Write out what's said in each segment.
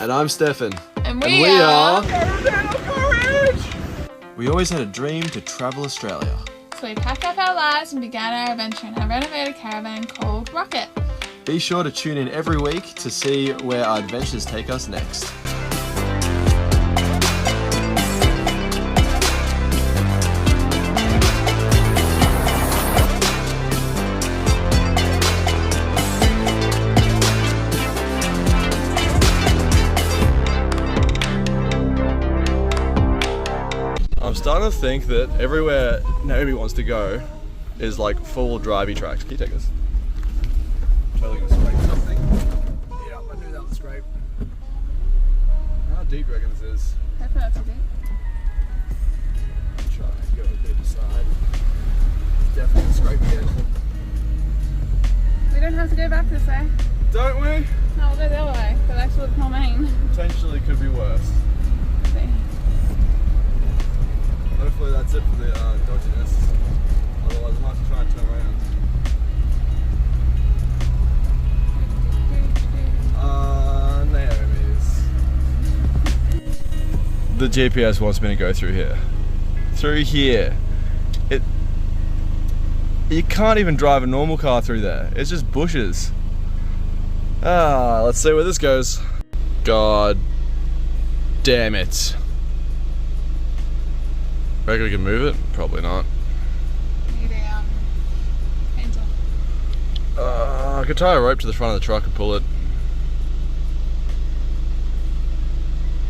And I'm Stefan. And we are... We always had a dream to travel Australia. So we packed up our lives and began our adventure in a renovated caravan called Rocket. Be sure to tune in every week to see where our adventures take us next. I'm starting to think that everywhere Naomi wants to go is like full drivey tracks. Can you take this? Totally gonna scrape something. Yeah, I'm gonna do that with scrape. How deep do you reckon this is? Hopefully not too deep. Try and go a bit aside. Definitely gonna scrape again. We don't have to go back this way. Don't we? No, we'll go the other way, but actually it's more main. Potentially could be worse. See. Hopefully that's it for the dodginess. Otherwise I might have to try and turn around. Naomi's. The GPS wants me to go through here. Through here. You can't even drive a normal car through there. It's just bushes. Let's see where this goes. God damn it. Reckon we can move it? Probably not. Need a pencil. I could tie a rope to the front of the truck and pull it.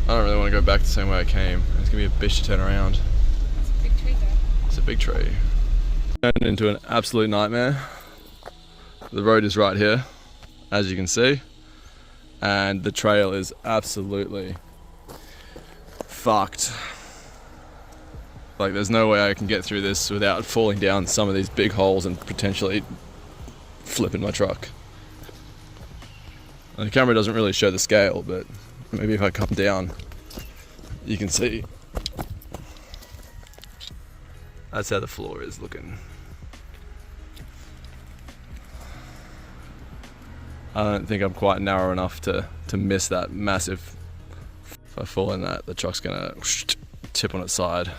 I don't really want to go back the same way I came. It's gonna be a bitch to turn around. That's a big tree though. It's a big tree. Turned into an absolute nightmare. The road is right here, as you can see, and the trail is absolutely fucked. Like there's no way I can get through this without falling down some of these big holes and potentially flipping my truck. And the camera doesn't really show the scale, but maybe if I come down, you can see. That's how the floor is looking. I don't think I'm quite narrow enough to miss that massive. If I fall in that, the truck's gonna tip on its side.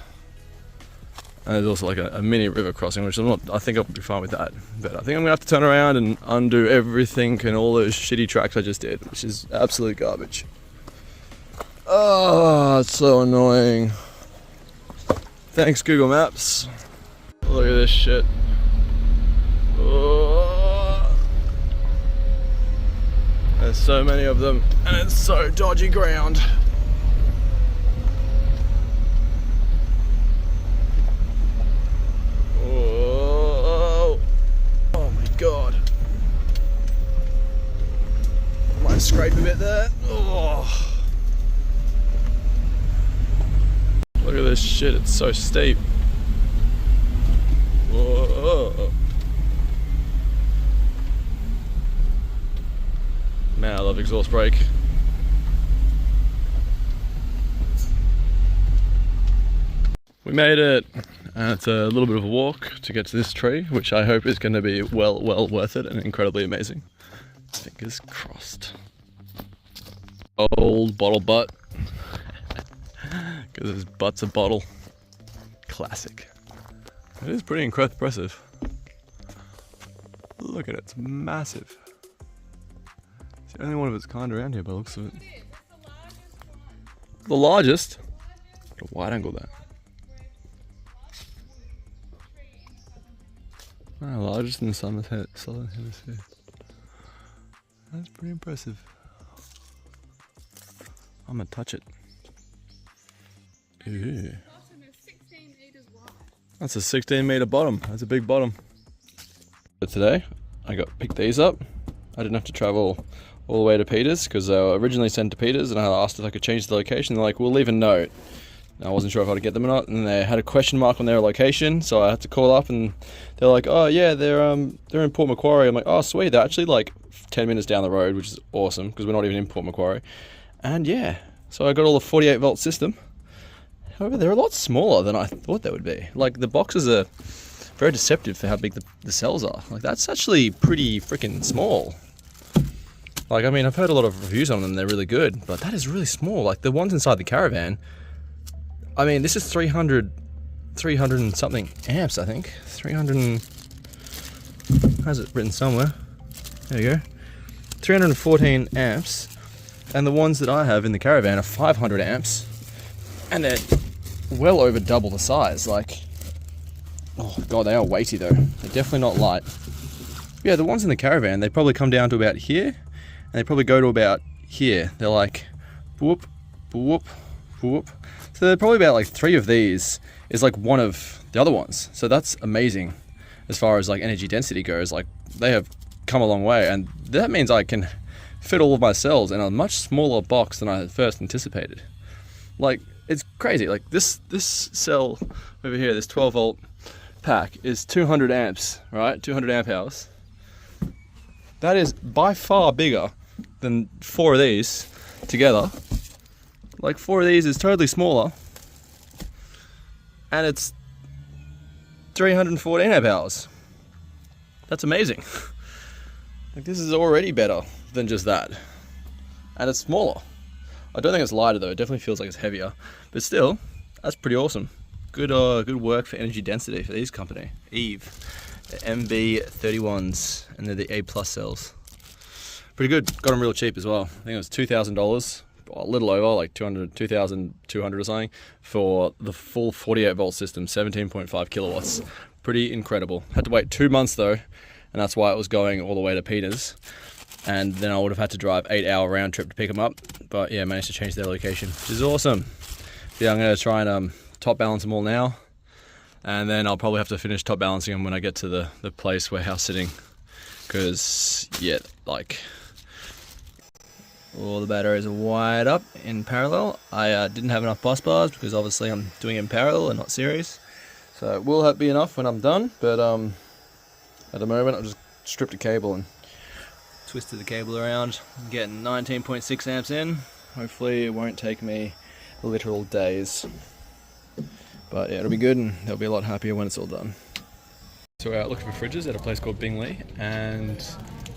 And there's also like a mini river crossing, which I think I'll be fine with that. But I think I'm gonna have to turn around and undo everything and all those shitty tracks I just did, which is absolute garbage. Oh, it's so annoying. Thanks, Google Maps. Look at this shit. Oh. There's so many of them, and it's so dodgy ground. God. Might scrape a bit there. Oh. Look at this shit, it's so steep. Whoa. Man, I love exhaust brake. We made it. It's a little bit of a walk to get to this tree, which I hope is going to be well worth it and incredibly amazing. Fingers crossed. Old bottle butt. Because his butt's a bottle. Classic. It is pretty impressive. Look at it, it's massive. It's the only one of its kind around here by the looks of it. The largest? A wide angle there. Largest in the southern hemisphere. That's pretty impressive. I'm gonna touch it. Ooh. That's a 16 meter bottom. That's a big bottom. But today, I picked these up. I didn't have to travel all the way to Peters because they were originally sent to Peters, and I asked if I could change the location. They're like, we'll leave a note. I wasn't sure if I would get them or not, and they had a question mark on their location, so I had to call up, and they're like, oh yeah, they're in Port Macquarie. I'm like, oh sweet, they're actually like 10 minutes down the road, which is awesome, because we're not even in Port Macquarie. And yeah, so I got all the 48 volt system. However, they're a lot smaller than I thought they would be. Like, the boxes are very deceptive for how big the cells are. Like, that's actually pretty freaking small. Like, I mean, I've heard a lot of reviews on them, they're really good, but that is really small. Like, the ones inside the caravan, I mean, this is 300 and something amps, I think. 300 and... How's it written somewhere? There you go. 314 amps. And the ones that I have in the caravan are 500 amps. And they're well over double the size. Like, oh god, they are weighty though. They're definitely not light. Yeah, the ones in the caravan, they probably come down to about here. And they probably go to about here. They're like, whoop, whoop, whoop. So they're probably about like 3 of these is like one of the other ones. So that's amazing as far as like energy density goes. Like, they have come a long way, and that means I can fit all of my cells in a much smaller box than I had first anticipated. Like, it's crazy. Like, this cell over here, this 12 volt pack is 200 amps, right? 200 amp hours. That is by far bigger than 4 of these together. Like, 4 of these is totally smaller, and it's 314 amp hours. That's amazing. Like, this is already better than just that, and it's smaller. I don't think it's lighter though. It definitely feels like it's heavier, but still, that's pretty awesome. Good work for energy density for these company. Eve, the MB31s, and they're the A+ cells. Pretty good. Got them real cheap as well. I think it was $2,000, a little over, like 2,200 or something, for the full 48 volt system, 17.5 kilowatts. Pretty incredible. Had to wait 2 months though, and that's why it was going all the way to Peters. And then I would have had to drive 8-hour round trip to pick them up. But yeah, managed to change their location, which is awesome. Yeah, I'm going to try and top balance them all now. And then I'll probably have to finish top balancing them when I get to the place where house sitting. Because, yeah, like, all the batteries are wired up in parallel. I didn't have enough bus bars because obviously I'm doing it in parallel and not series. So it will be enough when I'm done. But at the moment, I've just stripped a cable and twisted the cable around. I'm getting 19.6 amps in. Hopefully it won't take me literal days. But yeah, it'll be good, and they'll be a lot happier when it's all done. So we're out looking for fridges at a place called Bingley, and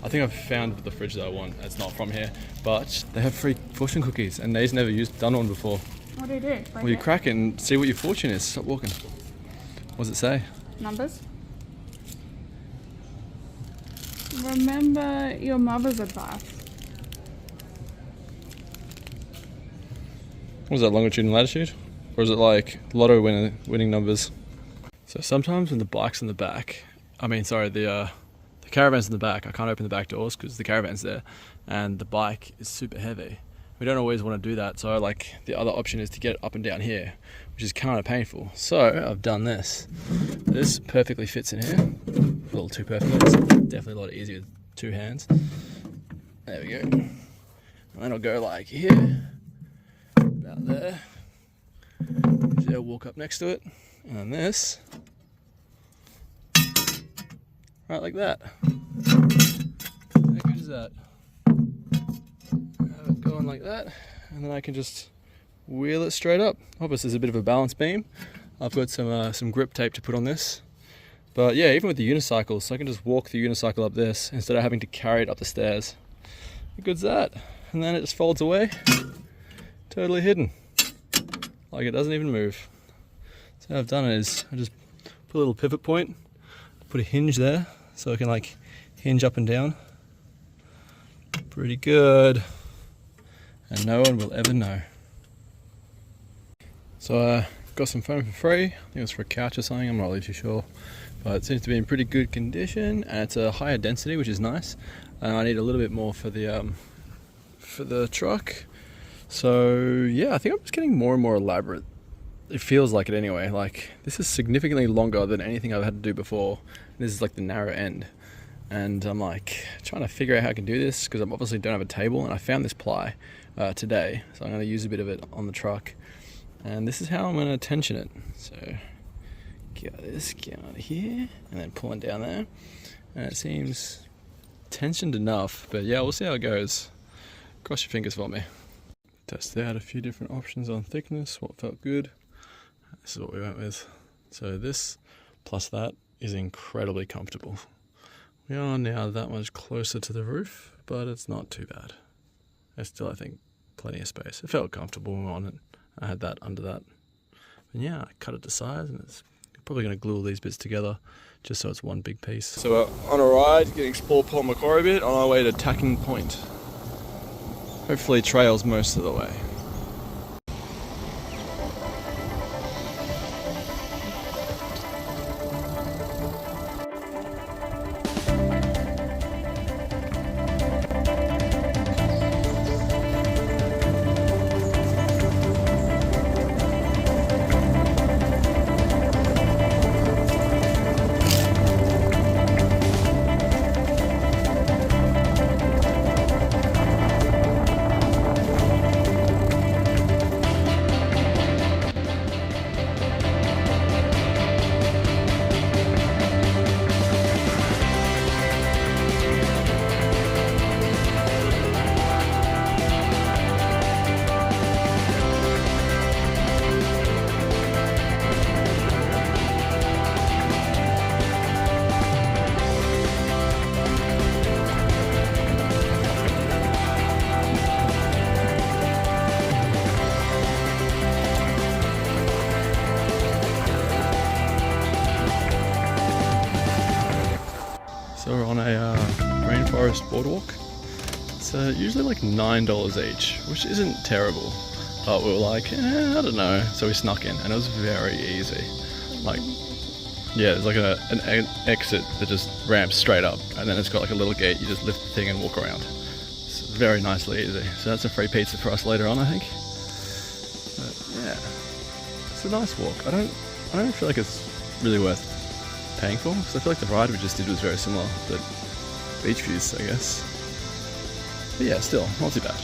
I think I've found the fridge that I want. It's not from here, but they have free fortune cookies, and Nate's never done one before. What do you do? Well, you crack it and see what your fortune is. Stop walking. What does it say? Numbers. Remember your mother's advice. What was that, longitude and latitude? Or is it like lotto winning numbers? So sometimes when the bike's in the back, the caravan's in the back, I can't open the back doors because the caravan's there, and the bike is super heavy. We don't always want to do that, so like the other option is to get it up and down here, which is kind of painful. So I've done this. This perfectly fits in here. A little too perfect. It's definitely a lot easier with 2 hands. There we go. And then I'll go like here, about there. Usually I'll walk up next to it, and then this, right like that. How good is that? Have it going like that, and then I can just wheel it straight up. Obviously, there's a bit of a balance beam. I've got some grip tape to put on this. But yeah, even with the unicycle, so I can just walk the unicycle up this instead of having to carry it up the stairs. How good's that? And then it just folds away, totally hidden. Like, it doesn't even move. So what I've done is I just put a little pivot point, put a hinge there so I can like hinge up and down. Pretty good. And no one will ever know. So I got some foam for free. I think it was for a couch or something, I'm not really too sure. But it seems to be in pretty good condition, and it's a higher density, which is nice. I need a little bit more for the truck. So yeah, I think I'm just getting more and more elaborate. It feels like it anyway. Like, this is significantly longer than anything I've had to do before. This is like the narrow end. And I'm like trying to figure out how I can do this, because I obviously don't have a table, and I found this ply today. So I'm going to use a bit of it on the truck. And this is how I'm going to tension it. So get this, get out of here, and then pulling down there. And it seems tensioned enough, but yeah, we'll see how it goes. Cross your fingers for me. Tested out a few different options on thickness, what felt good. This is what we went with. So this plus that is incredibly comfortable. We are now that much closer to the roof, but it's not too bad. There's still, I think, plenty of space. It felt comfortable on it. I had that under that. And yeah, I cut it to size, and it's probably going to glue all these bits together just so it's one big piece. So we're on a ride, getting to explore Port Macquarie a bit, on our way to Tacking Point. Hopefully trails most of the way. So we're on a rainforest boardwalk. It's usually like $9 each, which isn't terrible. But we were like, I don't know. So we snuck in, and it was very easy. Like, yeah, there's like an exit that just ramps straight up, and then it's got like a little gate. You just lift the thing and walk around. It's very nicely easy. So that's a free pizza for us later on, I think. But yeah, it's a nice walk. I don't feel like it's really worth paying for, because I feel like the ride we just did was very similar, but beach views, I guess. But yeah, still, not too bad.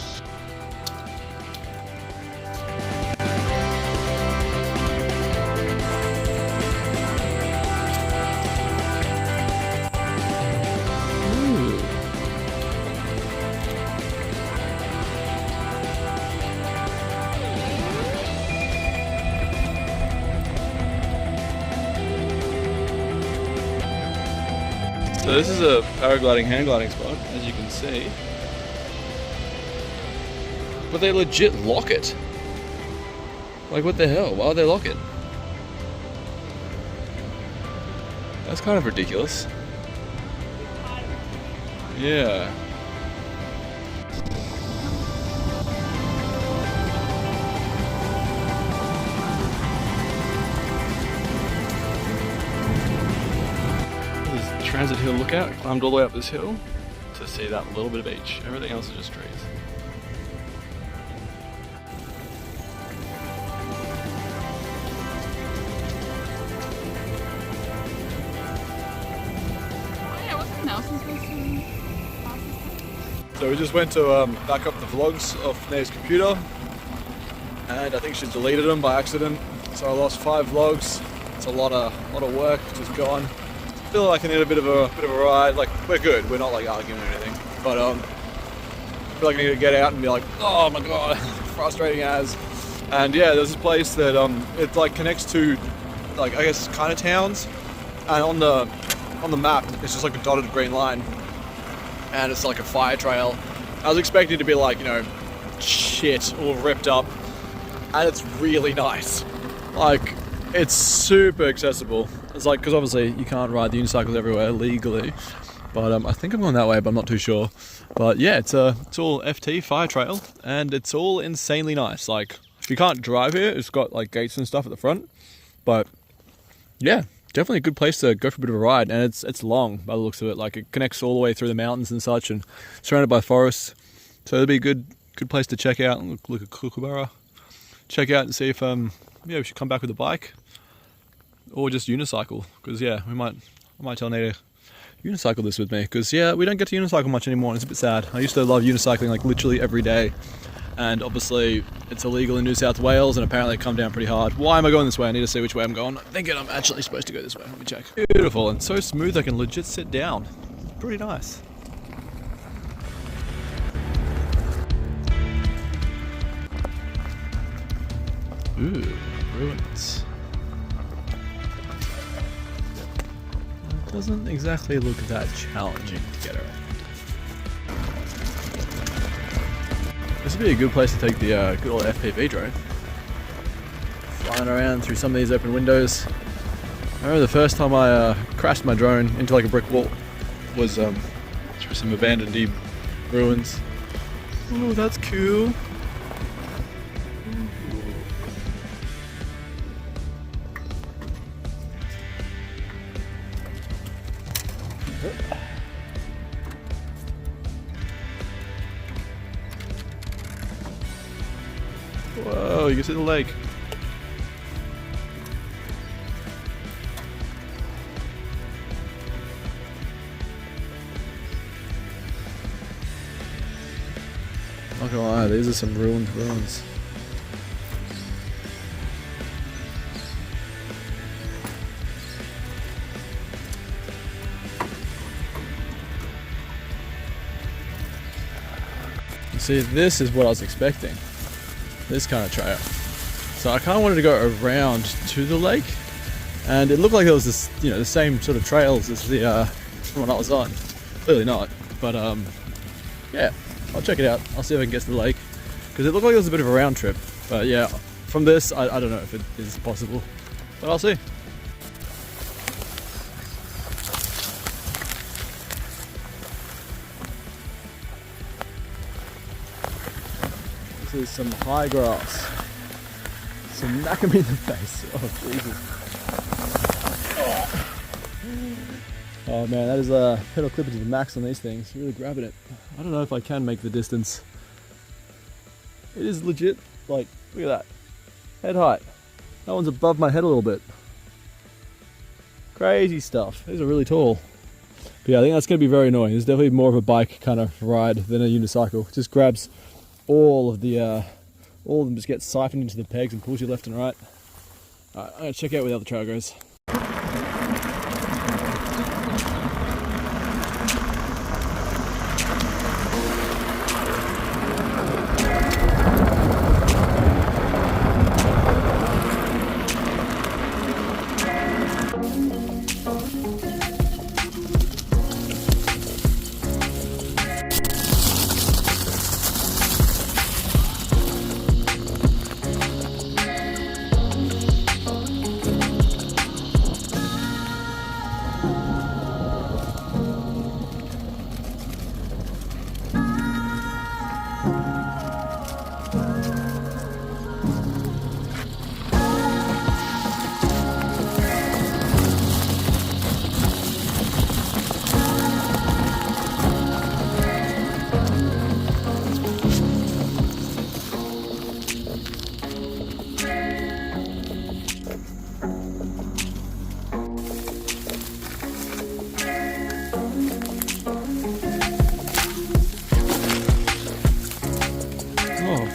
So this is a paragliding, hang gliding spot, as you can see. But they legit lock it. Like, what the hell? Why would they lock it? That's kind of ridiculous. Yeah. Transit hill lookout. I climbed all the way up this hill to see that little bit of beach. Everything else is just trees. Oh yeah, wasn't Nelson supposed to? So we just went to back up the vlogs off Nave's computer, and I think she deleted them by accident. So I lost 5 vlogs. It's a lot of work just gone. I feel like I need a bit of a ride. Like, we're good, we're not like arguing or anything, but I feel like I need to get out and be like, oh my god, frustrating as. And yeah, there's this place that it like connects to, like, I guess kind of towns, and on the map it's just like a dotted green line, and it's like a fire trail. I was expecting it to be like, you know, shit, all ripped up, and it's really nice. Like, it's super accessible. It's like, because obviously you can't ride the unicycles everywhere legally, but I think I'm going that way, but I'm not too sure. But yeah, it's all FT fire trail, and it's all insanely nice. Like, you can't drive here, it's got like gates and stuff at the front, but yeah, definitely a good place to go for a bit of a ride. And it's long by the looks of it. Like, it connects all the way through the mountains and such, and surrounded by forests, so it'll be a good place to check out and look at Kookaburra, check out and see if yeah, we should come back with a bike or just unicycle, because yeah, I might tell Nate to unicycle this with me, because yeah, we don't get to unicycle much anymore, and it's a bit sad. I used to love unicycling like literally every day, and obviously it's illegal in New South Wales, and apparently it come down pretty hard. Why am I going this way? I need to see which way I'm going. I'm thinking I'm actually supposed to go this way. Let me check. Beautiful, and so smooth I can legit sit down. Pretty nice. Ooh, ruins. It doesn't exactly look that challenging to get around. This would be a good place to take the good old FPV drone. Flying around through some of these open windows. I remember the first time I crashed my drone into like a brick wall was through some abandoned deep ruins. Oh, that's cool. Whoa, you can see the lake. Not gonna lie, these are some ruined ruins. You see, this is what I was expecting. This kind of trail. So I kind of wanted to go around to the lake, and it looked like there was this, you know, the same sort of trails as the one I was on. Clearly not, but yeah, I'll check it out. I'll see if I can get to the lake, because it looked like it was a bit of a round trip. But yeah, from this, I don't know if it is possible, but I'll see. This is some high grass. Smack him in the face. Oh, Jesus. Oh man, that is a pedal clipper to the max on these things. Really grabbing it. I don't know if I can make the distance. It is legit, like, look at that. Head height. That one's above my head a little bit. Crazy stuff. These are really tall. But yeah, I think that's going to be very annoying. It's definitely more of a bike kind of ride than a unicycle. It just grabs all of them just get siphoned into the pegs and pulls you left and right. Alright, I'm going to check out where the other trail goes.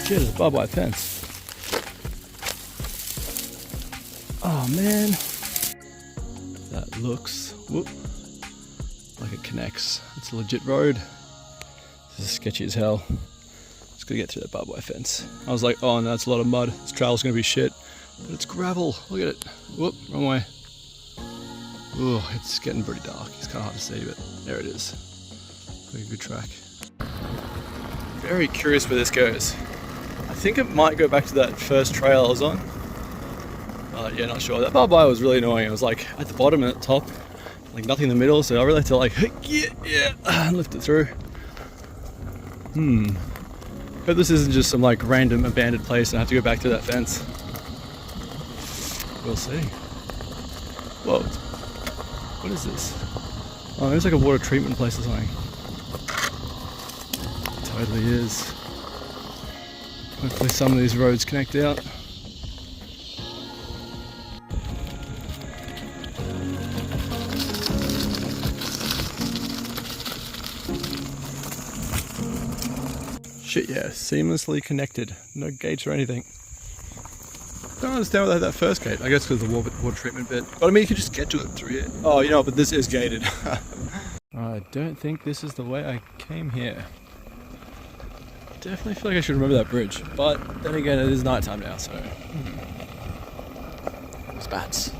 Shit, it's a barbed wire fence. Oh man. That looks, whoop, like it connects. It's a legit road. This is sketchy as hell. Just gotta get through that barbed wire fence. I was like, oh no, that's a lot of mud. This trail's gonna be shit. But it's gravel. Look at it. Whoop, wrong way. Oh, it's getting pretty dark. It's kind of hard to see, but there it is. Pretty good track. Very curious where this goes. I think it might go back to that first trail I was on. Yeah, not sure. That barbed wire was really annoying. It was like at the bottom and at the top, like nothing in the middle, so I really had to like, lift it through. Hope this isn't just some like random abandoned place and I have to go back to that fence. We'll see. Whoa. What is this? Oh, it's like a water treatment place or something. It totally is. Hopefully some of these roads connect out. Shit, yeah, seamlessly connected. No gates or anything. Don't understand why they had that first gate. I guess because of the water treatment bit. But I mean, you can just get to it through here. Oh, you know, but this is gated. I don't think this is the way I came here. Definitely feel like I should remember that bridge, but then again it is nighttime now, so it's bats.